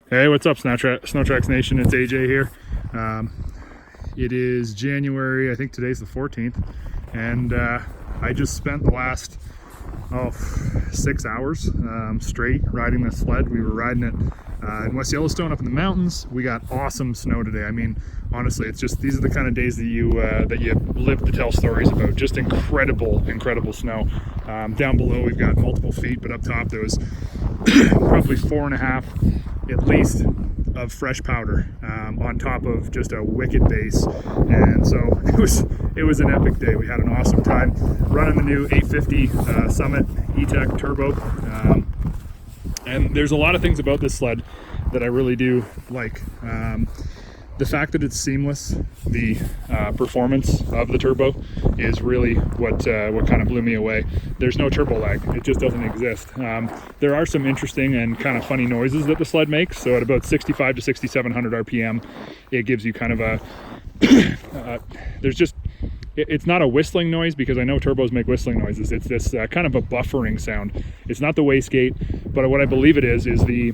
Hey, what's up, Snowtracks Nation? It's AJ here. It is January, I think today's the 14th, and I just spent the last 6 hours straight riding this sled. We were riding it in West Yellowstone up in the mountains. We got awesome snow today. I mean, honestly, it's just, these are the kind of days that you live to tell stories about. Just incredible snow. Down below we've got multiple feet, but up top there was probably 4.5 at least of fresh powder on top of just a wicked base. And so it was an epic day. We had an awesome time running the new 850 Summit ETEC Turbo. And there's a lot of things about this sled that I really do like. The fact that it's seamless, the performance of the turbo is really what kind of blew me away. There's no turbo lag, it just doesn't exist. There are some interesting and kind of funny noises that the sled makes. So at about 65 to 6,700 RPM, it gives you kind of a, it's not a whistling noise, because I know turbos make whistling noises. It's this kind of a buffering sound. It's not the wastegate, but what I believe it is the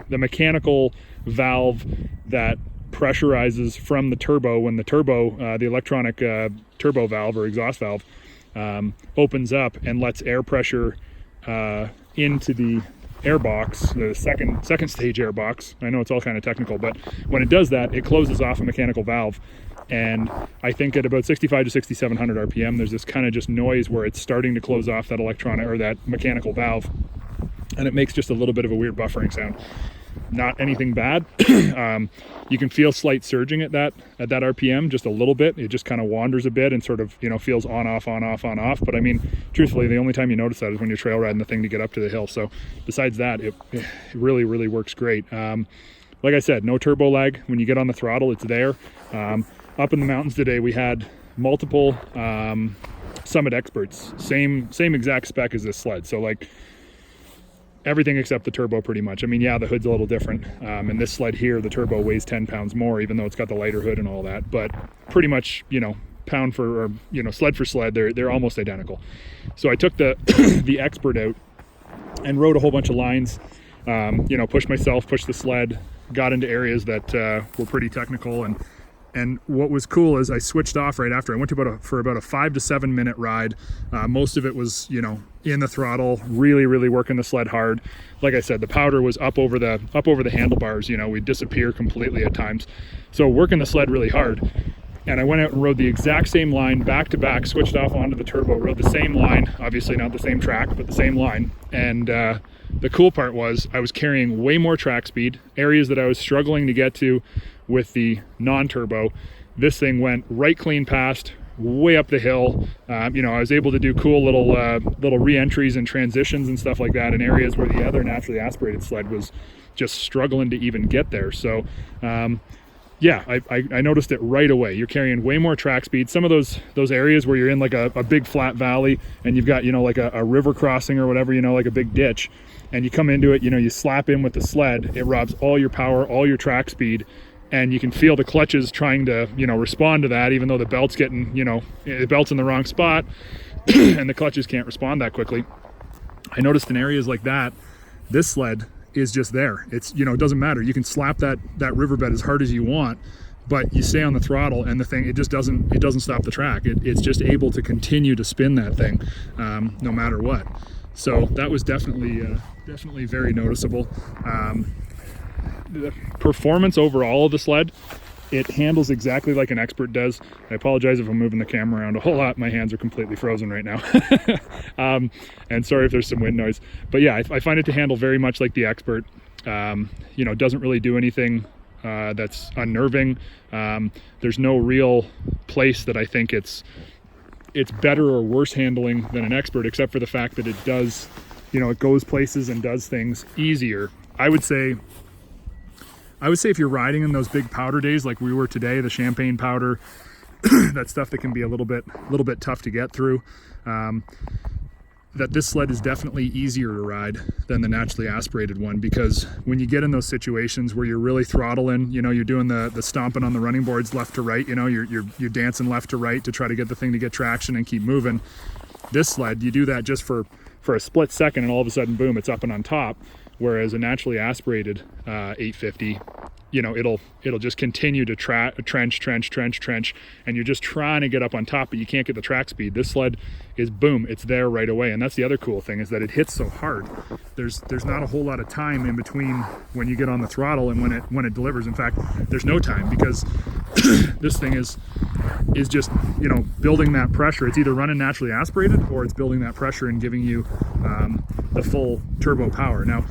mechanical valve that pressurizes from the turbo when the turbo, the electronic turbo valve or exhaust valve opens up and lets air pressure into the air box, the second stage air box. I know it's all kind of technical, but when it does that, it closes off a mechanical valve. And I think at about 65 to 6,700 RPM, there's this kind of just noise where it's starting to close off that electronic or that mechanical valve, and it makes just a little bit of a weird buffering sound. Not anything bad. You can feel slight surging at that RPM, just a little bit. It just kind of wanders a bit and sort of, feels on off. But I mean, truthfully, the only time you notice that is when you're trail riding the thing to get up to the hill. So besides that, it really works great. Like I said, no turbo lag. When you get on the throttle, it's there. Up in the mountains today, we had multiple Summit experts, same exact spec as this sled. So like, everything except the turbo pretty much. I mean, yeah, the hood's a little different. And this sled here, the turbo weighs 10 pounds more, even though it's got the lighter hood and all that. But pretty much, pound for, or, sled for sled, they're almost identical. So I took the the expert out and rode a whole bunch of lines, pushed the sled, got into areas that were pretty technical. And what was cool is I switched off right after. I went to for about a 5 to 7 minute ride. Most of it was, in the throttle, really working the sled hard. Like I said, the powder was up over the handlebars. We'd disappear completely at times. So working the sled really hard. And I went out and rode the exact same line back to back, switched off onto the turbo, rode the same line, obviously not the same track, but the same line. And the cool part was I was carrying way more track speed, areas that I was struggling to get to with the non-turbo. This thing went right clean past, way up the hill. I was able to do cool little re-entries and transitions and stuff like that in areas where the other naturally aspirated sled was just struggling to even get there. So yeah, I noticed it right away. You're carrying way more track speed. Some of those areas where you're in like a big flat valley and you've got, like a river crossing or whatever, like a big ditch, and you come into it, you slap in with the sled, it robs all your power, all your track speed, and you can feel the clutches trying to, respond to that, even though the belt's getting, the belt's in the wrong spot and the clutches can't respond that quickly. I noticed in areas like that, this sled is just there. It's, it doesn't matter. You can slap that riverbed as hard as you want, but you stay on the throttle and the thing, it doesn't stop the track. It's just able to continue to spin that thing no matter what. So that was definitely very noticeable. The performance overall of the sled, it handles exactly like an expert does. I apologize if I'm moving the camera around a whole lot. My hands are completely frozen right now. And sorry if there's some wind noise. But yeah, I find it to handle very much like the expert. Doesn't really do anything that's unnerving. There's no real place that I think it's better or worse handling than an expert, except for the fact that it does, it goes places and does things easier. I would say if you're riding in those big powder days like we were today, the champagne powder, that stuff that can be a little bit tough to get through, that this sled is definitely easier to ride than the naturally aspirated one, because when you get in those situations where you're really throttling, you're doing the stomping on the running boards left to right, you're dancing left to right to try to get the thing to get traction and keep moving. This sled, you do that just for a split second and all of a sudden, boom, it's up and on top. whereas a naturally aspirated 850, you know, it'll just continue to trench, and you're just trying to get up on top, but you can't get the track speed. This sled is boom, it's there right away. And that's the other cool thing, is that it hits so hard. There's not a whole lot of time in between when you get on the throttle and when it delivers. In fact, there's no time, because this thing is just, you know, building that pressure. It's either running naturally aspirated, or it's building that pressure and giving you the full turbo power. Now,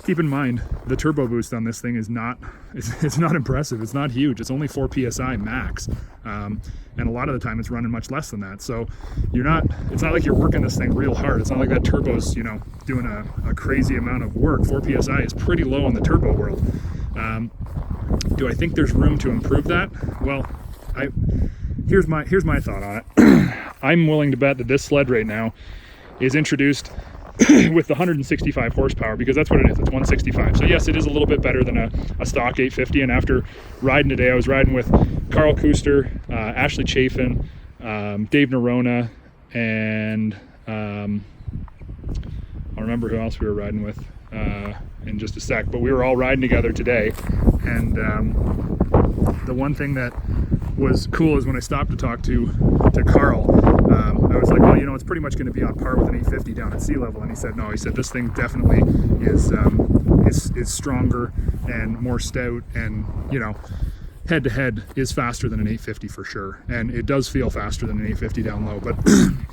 keep in mind, the turbo boost on this thing is not, it's not impressive. It's not huge. It's only 4 PSI max. And a lot of the time it's running much less than that. So it's not like you're working this thing real hard. It's not like that turbo's, you know, doing a crazy amount of work. 4 PSI is pretty low in the turbo world. Do I think there's room to improve that? Well, here's my thought on it. I'm willing to bet that this sled right now is introduced with the 165 horsepower, because that's what it is. It's 165. So yes, it is a little bit better than a stock 850. And after riding today, I was riding with Carl Kuster, Ashley Chafin, Dave Nerona, and I'll remember who else we were riding with in just a sec. But we were all riding together today, and the one thing that was cool is when I stopped to talk to Carl, I was like, well, you know, it's pretty much going to be on par with an 850 down at sea level. And he said, no, he said, this thing definitely is stronger and more stout, and, you know, head to head is faster than an 850 for sure. And it does feel faster than an 850 down low. But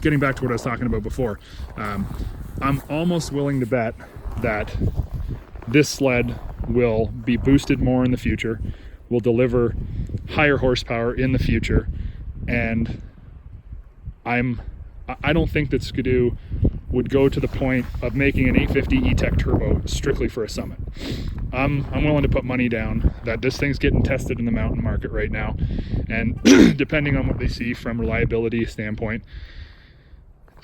getting back to what I was talking about before, I'm almost willing to bet that this sled will be boosted more in the future, will deliver higher horsepower in the future, and I don't think that Skidoo would go to the point of making an 850 ETEC Turbo strictly for a summit. I'm willing to put money down that this thing's getting tested in the mountain market right now, and depending on what they see from reliability standpoint,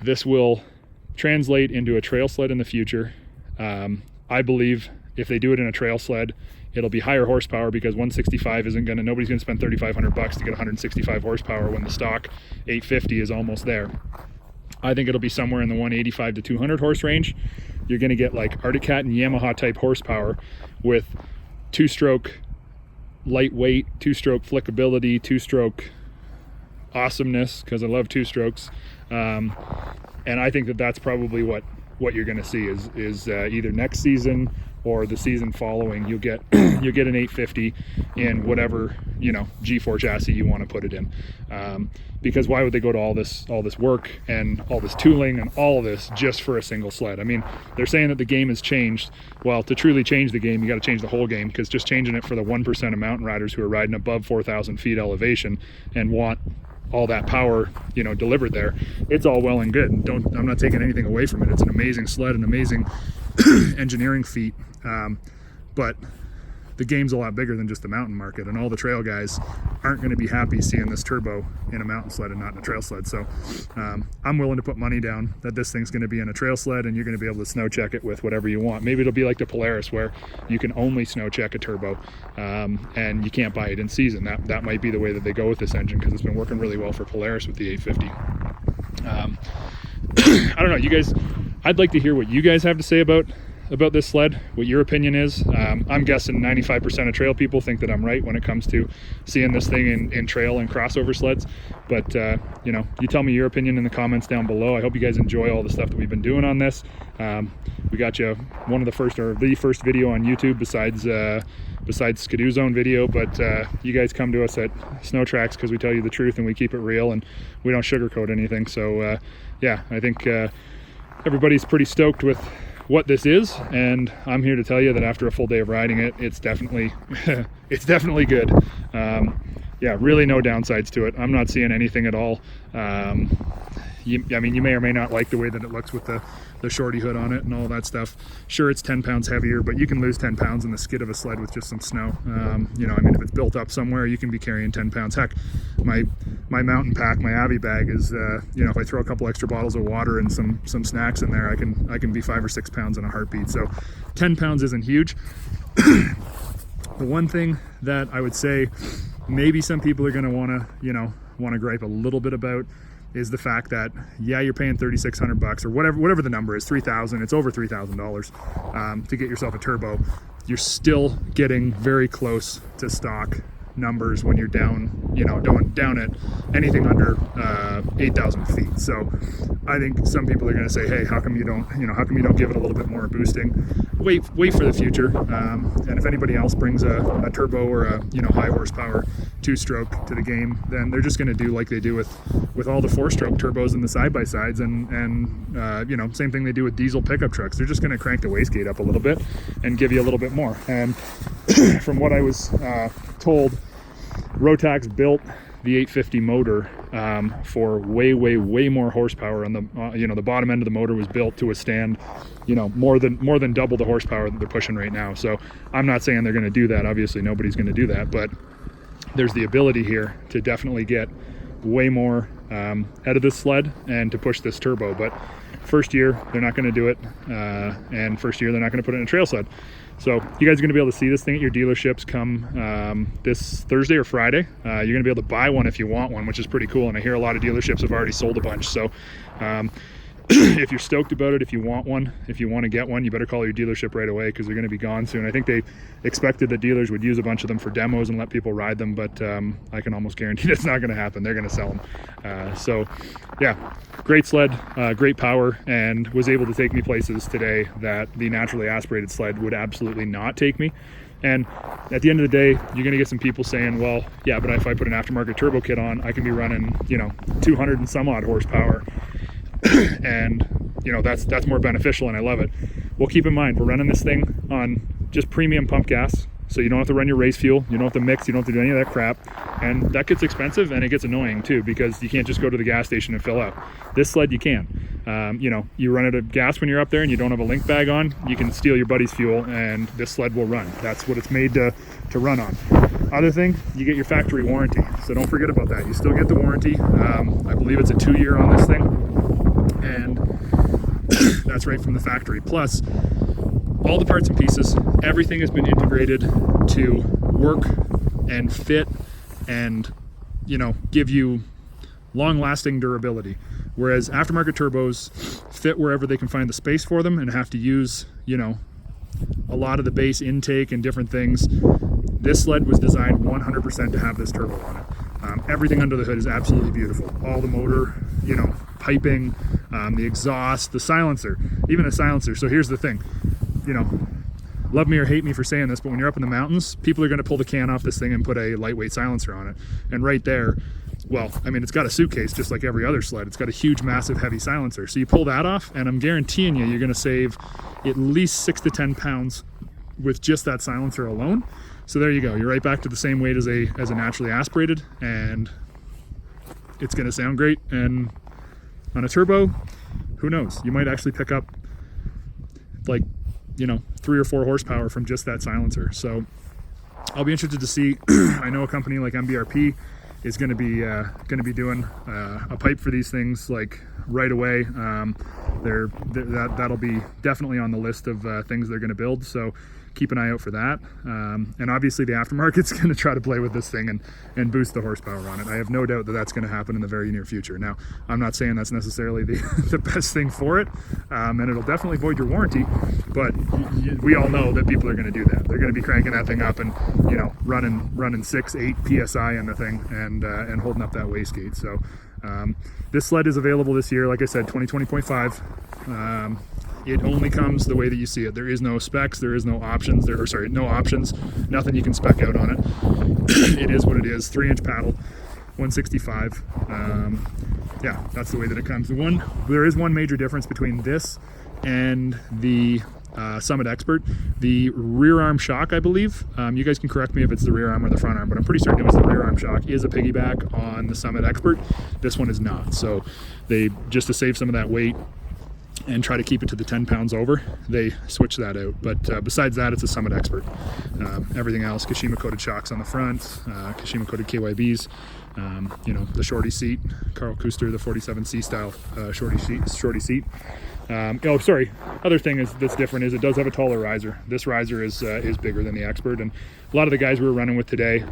this will translate into a trail sled in the future. I believe if they do it in a trail sled, it'll be higher horsepower, because 165 nobody's gonna spend $3,500 to get 165 horsepower when the stock 850 is almost there. I think it'll be somewhere in the 185 to 200 horse range. You're gonna get like Arctic Cat and Yamaha type horsepower with 2-stroke lightweight, 2-stroke flickability, 2-stroke awesomeness, because I love 2 strokes. And I think that that's probably what you're gonna see is either next season or the season following. You'll get an 850 in whatever, you know, G4 chassis you want to put it in, because why would they go to all this work and all this tooling and all of this just for a single sled? I mean, they're saying that the game has changed. Well, to truly change the game, you got to change the whole game, because just changing it for the 1% of mountain riders who are riding above 4,000 feet elevation and want all that power, you know, delivered there, it's all well and good. I'm not taking anything away from it. It's an amazing sled, an amazing engineering feat, but the game's a lot bigger than just the mountain market, and all the trail guys aren't going to be happy seeing this turbo in a mountain sled and not in a trail sled. So I'm willing to put money down that this thing's going to be in a trail sled, and you're going to be able to snow check it with whatever you want. Maybe it'll be like the Polaris, where you can only snow check a turbo, and you can't buy it in season. That might be the way that they go with this engine, because it's been working really well for Polaris with the 850. I don't know, you guys, I'd like to hear what you guys have to say about this sled, what your opinion is. I'm guessing 95% of trail people think that I'm right when it comes to seeing this thing in trail and crossover sleds. But you know, you tell me your opinion in the comments down below. I hope you guys enjoy all the stuff that we've been doing on this. We got you the first video on YouTube besides Skidoo Zone video, but you guys come to us at Snow Tracks because we tell you the truth and we keep it real and we don't sugarcoat anything. So yeah, I think everybody's pretty stoked with what this is, and I'm here to tell you that after a full day of riding it, it's definitely it's definitely good. Yeah, really no downsides to it. I'm not seeing anything at all. I mean, you may or may not like the way that it looks with the shorty hood on it and all that stuff. Sure, it's 10 pounds heavier, but you can lose 10 pounds in the skid of a sled with just some snow. You know, I mean, if it's built up somewhere, you can be carrying 10 pounds. Heck, my mountain pack, my Avi bag is, you know, if I throw a couple extra bottles of water and some snacks in there, I can be 5 or 6 pounds in a heartbeat. So 10 pounds isn't huge. The one thing that I would say maybe some people are going to want to gripe a little bit about is the fact that, yeah, you're paying $3,600 or whatever the number is, $3,000, it's over $3,000 to get yourself a turbo. You're still getting very close to stock numbers when you're down, you know, down at anything under 8,000 feet. So I think some people are going to say, hey, how come you don't give it a little bit more boosting? Wait for the future. And if anybody else brings a turbo or a, you know, high horsepower 2-stroke to the game, then they're just going to do like they do with all the 4-stroke turbos and the side-by-sides and you know, same thing they do with diesel pickup trucks. They're just going to crank the wastegate up a little bit and give you a little bit more. And from what I was told, Rotax built the 850 motor for way more horsepower on the you know, the bottom end of the motor was built to withstand, you know, more than double the horsepower that they're pushing right now. So I'm not saying they're going to do that, obviously nobody's going to do that, but there's the ability here to definitely get way more out of this sled and to push this turbo. But first year they're not going to do it, and first year they're not going to put it in a trail sled. So you guys are going to be able to see this thing at your dealerships come this Thursday or Friday. You're going to be able to buy one if you want one, which is pretty cool. And I hear a lot of dealerships have already sold a bunch. So if you're stoked about it, if you want one, if you want to get one, you better call your dealership right away because they're going to be gone soon. I think they expected that dealers would use a bunch of them for demos and let people ride them, but I can almost guarantee that's not going to happen. They're going to sell them. So yeah, great sled, great power, and was able to take me places today that the naturally aspirated sled would absolutely not take me. And at the end of the day, you're going to get some people saying, well, yeah, but if I put an aftermarket turbo kit on, I can be running, you know, 200 and some odd horsepower. And you know, that's more beneficial, and I love it. Well, keep in mind, we're running this thing on just premium pump gas, so you don't have to run your race fuel, you don't have to mix, you don't have to do any of that crap, and that gets expensive and it gets annoying too, because you can't just go to the gas station and fill up. This sled you can. You know, you run out of gas when you're up there and you don't have a link bag on, you can steal your buddy's fuel and this sled will run. That's what it's made to run on. Other thing, you get your factory warranty, so don't forget about that. You still get the warranty. I believe it's a 2-year on this thing, and that's right from the factory. Plus all the parts and pieces, everything has been integrated to work and fit and, you know, give you long-lasting durability, whereas aftermarket turbos fit wherever they can find the space for them and have to use, you know, a lot of the base intake and different things. This sled was designed 100% to have this turbo on it. Everything under the hood is absolutely beautiful. All the motor, you know, piping, the exhaust, the silencer, even the silencer. So here's the thing, you know, love me or hate me for saying this, but when you're up in the mountains, people are going to pull the can off this thing and put a lightweight silencer on it. And right there, well, I mean, it's got a suitcase just like every other sled. It's got a huge, massive, heavy silencer. So you pull that off, and I'm guaranteeing you're going to save at least 6 to 10 pounds with just that silencer alone. So there you go. You're right back to the same weight as a naturally aspirated, and it's going to sound great. And on a turbo, who knows? You might actually pick up like, you know, 3 or 4 horsepower from just that silencer. So I'll be interested to see. I know a company like MBRP is going to be doing a pipe for these things like right away. That'll be definitely on the list of things they're going to build. So keep an eye out for that. And obviously the aftermarket's going to try to play with this thing and boost the horsepower on it. I have no doubt that that's going to happen in the very near future. Now, I'm not saying that's necessarily the best thing for it, and it'll definitely void your warranty, but we all know that people are going to do that. They're going to be cranking that thing up and, you know, running 6, 8 PSI on the thing and holding up that wastegate. So this sled is available this year, like I said, 2020.5. It only comes the way that you see it. There is no specs, there is no options, no options, nothing you can spec out on it. It is what it is, 3-inch paddle, 165. Yeah, that's the way that it comes. There is one major difference between this and the Summit Expert. The rear arm shock, I believe, you guys can correct me if it's the rear arm or the front arm, but I'm pretty certain it was the rear arm shock, is a piggyback on the Summit Expert. This one is not. So they, just to save some of that weight and try to keep it to the 10 pounds over, they switch that out. But besides that, it's a Summit Expert. Everything else, Kashima coated shocks on the front, Kashima coated KYBs, you know, the shorty seat, Carl Kuster, the 47C style shorty seat. Oh, sorry. Other thing that's different is it does have a taller riser. This riser is bigger than the Expert, and a lot of the guys we were running with today,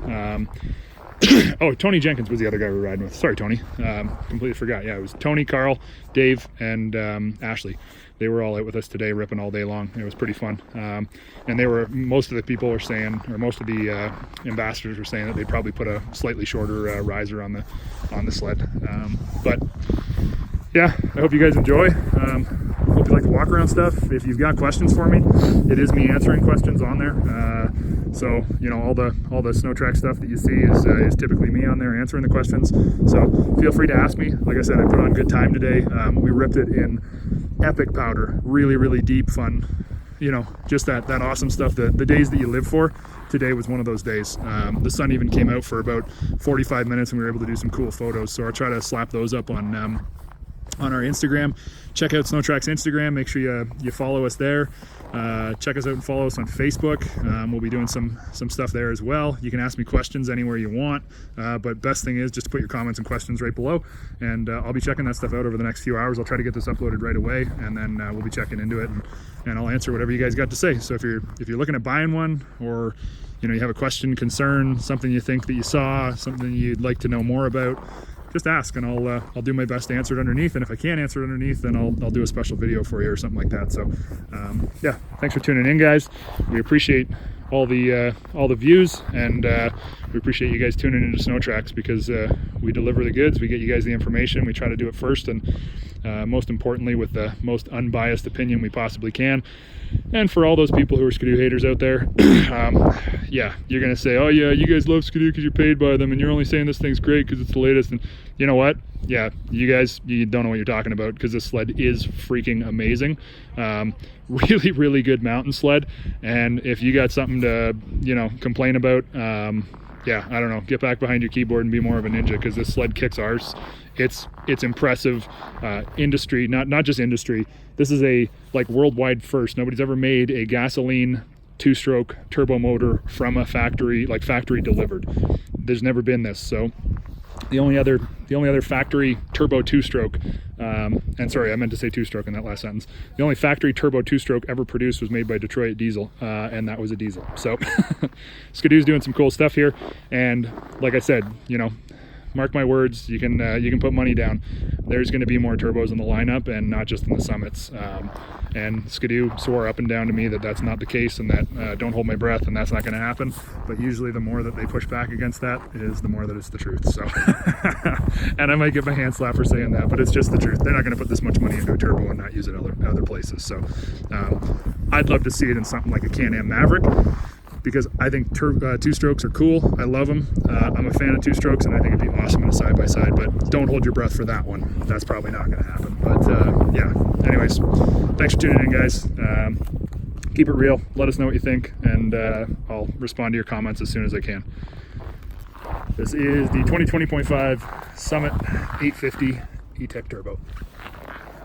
Oh, Tony Jenkins was the other guy we were riding with. Sorry, Tony. Completely forgot. Yeah, it was Tony, Carl, Dave, and Ashley. They were all out with us today, ripping all day long. It was pretty fun. And most of the people were saying, or most of the ambassadors were saying that they'd probably put a slightly shorter riser on the sled. But yeah, I hope you guys enjoy. Hope you like the walk around stuff. If you've got questions for me, it is me answering questions on there. So you know, all the snow track stuff that you see is typically me on there answering the questions. So feel free to ask me. Like I said, I put on good time today. We ripped it in epic powder, really deep fun. You know, just that awesome stuff. The days that you live for. Today was one of those days. The sun even came out for about 45 minutes, and we were able to do some cool photos. So I'll try to slap those up on our Instagram. Check out Snowtrack's Instagram. Make sure you follow us there. Check us out and follow us on Facebook. We'll be doing some stuff there as well. You can ask me questions anywhere you want, but best thing is just put your comments and questions right below, and I'll be checking that stuff out over the next few hours. I'll try to get this uploaded right away, and then we'll be checking into it, and I'll answer whatever you guys got to say. So if you're looking at buying one, or you know, you have a question, concern, something you think that you saw, something you'd like to know more about, just ask, and I'll do my best to answer it underneath. And if I can't answer it underneath, then I'll do a special video for you or something like that. So yeah, thanks for tuning in, guys. We appreciate all the views, and we appreciate you guys tuning into Snow Tracks, because we deliver the goods, we get you guys the information, we try to do it first, and most importantly with the most unbiased opinion we possibly can. And for all those people who are Skidoo haters out there, yeah, you're gonna say, oh yeah, you guys love Skidoo because you're paid by them, and you're only saying this thing's great because it's the latest. And you know what? Yeah, you guys, you don't know what you're talking about, because this sled is freaking amazing. Really good mountain sled. And if you got something to, you know, complain about, yeah, I don't know, get back behind your keyboard and be more of a ninja, because this sled kicks arse. It's impressive. Industry, not just industry, this is a like worldwide first. Nobody's ever made a gasoline 2-stroke turbo motor from a factory, like factory delivered. There's never been this. So the only other factory turbo 2-stroke, and sorry, I meant to say 2-stroke in that last sentence. The only factory turbo 2-stroke ever produced was made by Detroit Diesel, and that was a diesel. So Skidoo's doing some cool stuff here, and like I said, you know, mark my words, you can put money down. There's going to be more turbos in the lineup, and not just in the summits. And Skidoo swore up and down to me that that's not the case, and that don't hold my breath, and that's not going to happen. But usually the more that they push back against that is the more that it's the truth. So and I might get my hand slapped for saying that, but it's just the truth. They're not going to put this much money into a turbo and not use it other places. So I'd love to see it in something like a Can-Am Maverick, because I think 2-strokes are cool. I love them. I'm a fan of 2-strokes, and I think it'd be awesome in a side-by-side, but don't hold your breath for that one. That's probably not going to happen. But yeah, anyways, thanks for tuning in, guys. Keep it real. Let us know what you think, and I'll respond to your comments as soon as I can. This is the 2020.5 Summit 850 ETEC Turbo.